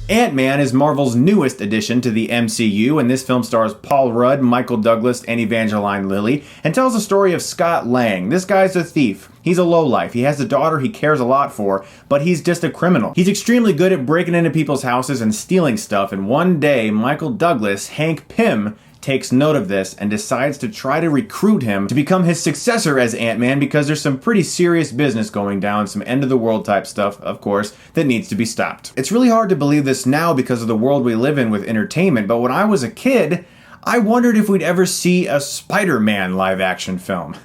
Ant-Man is Marvel's newest addition to the MCU, and this film stars Paul Rudd, Michael Douglas, and Evangeline Lilly, and tells the story of Scott Lang. This guy's a thief. He's a lowlife. He has a daughter he cares a lot for, but he's just a criminal. He's extremely good at breaking into people's houses and stealing stuff, and one day, Michael Douglas, Hank Pym, takes note of this and decides to try to recruit him to become his successor as Ant-Man because there's some pretty serious business going down, some end-of-the-world type stuff, of course, that needs to be stopped. It's really hard to believe this now because of the world we live in with entertainment, but when I was a kid, I wondered if we'd ever see a Spider-Man live-action film.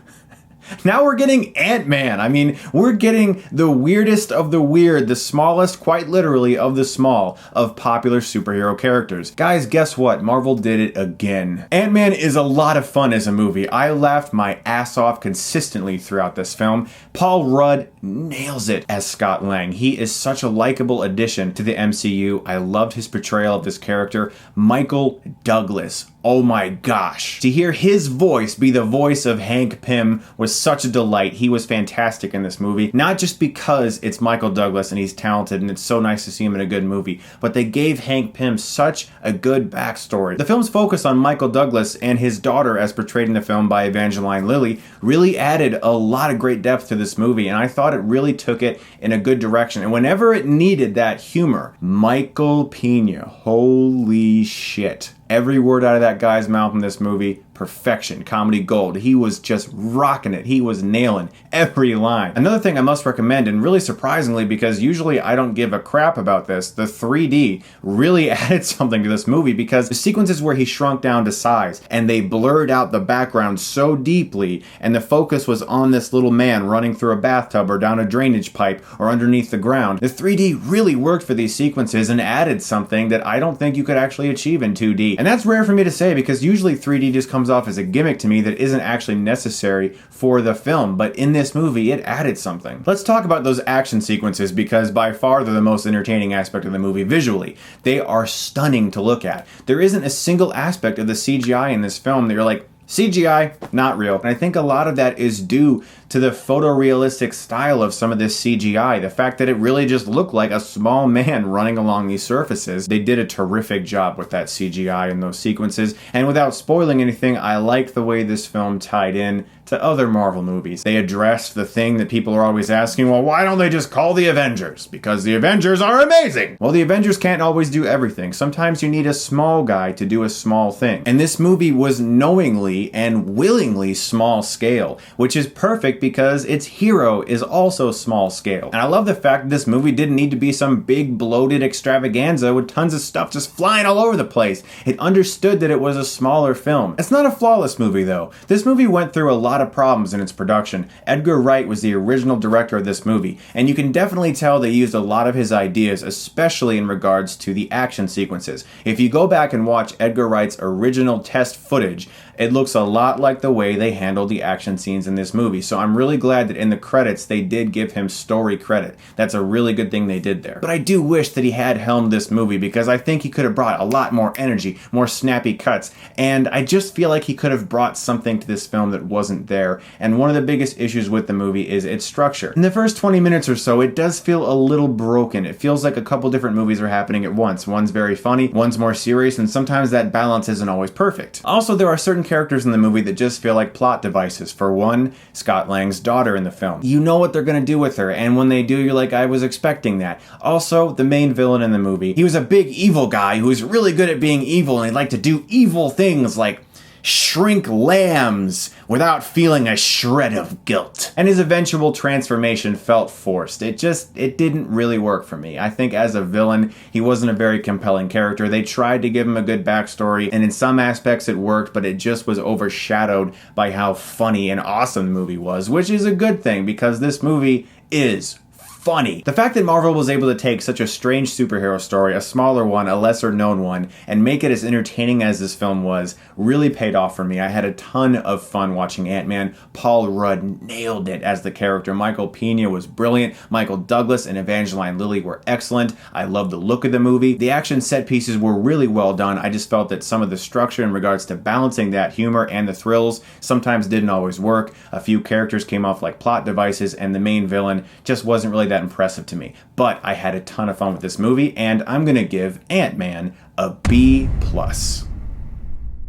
Now we're getting Ant-Man. I mean, we're getting the weirdest of the weird, the smallest, quite literally, of the small, of popular superhero characters. Guys, guess what? Marvel did it again. Ant-Man is a lot of fun as a movie. I laughed my ass off consistently throughout this film. Paul Rudd nails it as Scott Lang. He is such a likable addition to the MCU. I loved his portrayal of this character. Michael Douglas. Oh my gosh. To hear his voice be the voice of Hank Pym was such a delight. He was fantastic in this movie. Not just because it's Michael Douglas and he's talented and it's so nice to see him in a good movie, but they gave Hank Pym such a good backstory. The film's focus on Michael Douglas and his daughter as portrayed in the film by Evangeline Lilly really added a lot of great depth to this movie, and I thought it really took it in a good direction. And whenever it needed that humor, Michael Peña, holy shit. Every word out of that guy's mouth in this movie, perfection, comedy gold. He was just rocking it. He was nailing every line. Another thing I must recommend, and really surprisingly, because usually I don't give a crap about this, the 3D really added something to this movie because the sequences where he shrunk down to size and they blurred out the background so deeply and the focus was on this little man running through a bathtub or down a drainage pipe or underneath the ground, the 3D really worked for these sequences and added something that I don't think you could actually achieve in 2D. And that's rare for me to say because usually 3D just comes off as a gimmick to me that isn't actually necessary for the film, but in this movie it added something. Let's talk about those action sequences because by far they're the most entertaining aspect of the movie visually. They are stunning to look at. There isn't a single aspect of the CGI in this film that you're like, CGI, not real. And I think a lot of that is due to the photorealistic style of some of this CGI. The fact that it really just looked like a small man running along these surfaces. They did a terrific job with that CGI in those sequences. And without spoiling anything, I liked the way this film tied in to other Marvel movies. They addressed the thing that people are always asking, well, why don't they just call the Avengers? Because the Avengers are amazing! Well, the Avengers can't always do everything. Sometimes you need a small guy to do a small thing. And this movie was knowingly and willingly small scale, which is perfect because its hero is also small scale. And I love the fact that this movie didn't need to be some big bloated extravaganza with tons of stuff just flying all over the place. It understood that it was a smaller film. It's not a flawless movie though. This movie went through a lot of problems in its production. Edgar Wright was the original director of this movie, and you can definitely tell they used a lot of his ideas, especially in regards to the action sequences. If you go back and watch Edgar Wright's original test footage, it looks a lot like the way they handled the action scenes in this movie. So I'm really glad that in the credits they did give him story credit. That's a really good thing they did there. But I do wish that he had helmed this movie because I think he could have brought a lot more energy, more snappy cuts, and I just feel like he could have brought something to this film that wasn't there. And one of the biggest issues with the movie is its structure. In the first 20 minutes or so, it does feel a little broken. It feels like a couple different movies are happening at once. One's very funny, one's more serious, and sometimes that balance isn't always perfect. Also, there are certain characters in the movie that just feel like plot devices. For one, Scott Lang's daughter in the film. You know what they're gonna do with her, and when they do, you're like, I was expecting that. Also, the main villain in the movie. He was a big evil guy who was really good at being evil, and he'd like to do evil things like shrink lambs without feeling a shred of guilt. And his eventual transformation felt forced. It didn't really work for me. I think as a villain, he wasn't a very compelling character. They tried to give him a good backstory, and in some aspects it worked, but it just was overshadowed by how funny and awesome the movie was, which is a good thing because this movie is funny. The fact that Marvel was able to take such a strange superhero story, a smaller one, a lesser known one, and make it as entertaining as this film was, really paid off for me. I had a ton of fun watching Ant-Man. Paul Rudd nailed it as the character. Michael Peña was brilliant. Michael Douglas and Evangeline Lilly were excellent. I loved the look of the movie. The action set pieces were really well done. I just felt that some of the structure in regards to balancing that humor and the thrills sometimes didn't always work. A few characters came off like plot devices, and the main villain just wasn't really that impressive to me. But I had a ton of fun with this movie, and I'm gonna give Ant-Man a B+.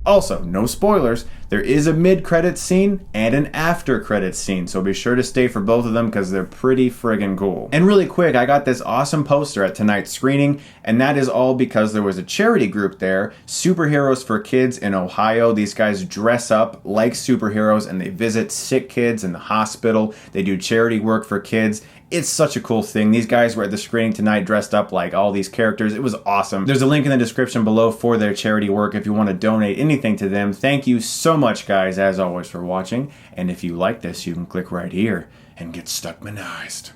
Also, no spoilers, there is a mid-credits scene and an after-credits scene, so be sure to stay for both of them because they're pretty friggin' cool. And really quick, I got this awesome poster at tonight's screening, and that is all because there was a charity group there, Superheroes for Kids in Ohio. These guys dress up like superheroes and they visit sick kids in the hospital. They do charity work for kids. It's such a cool thing. These guys were at the screening tonight dressed up like all these characters. It was awesome. There's a link in the description below for their charity work if you want to donate anything to them. Thank you so much, guys, as always, for watching. And if you like this, you can click right here and get Stuckmanized.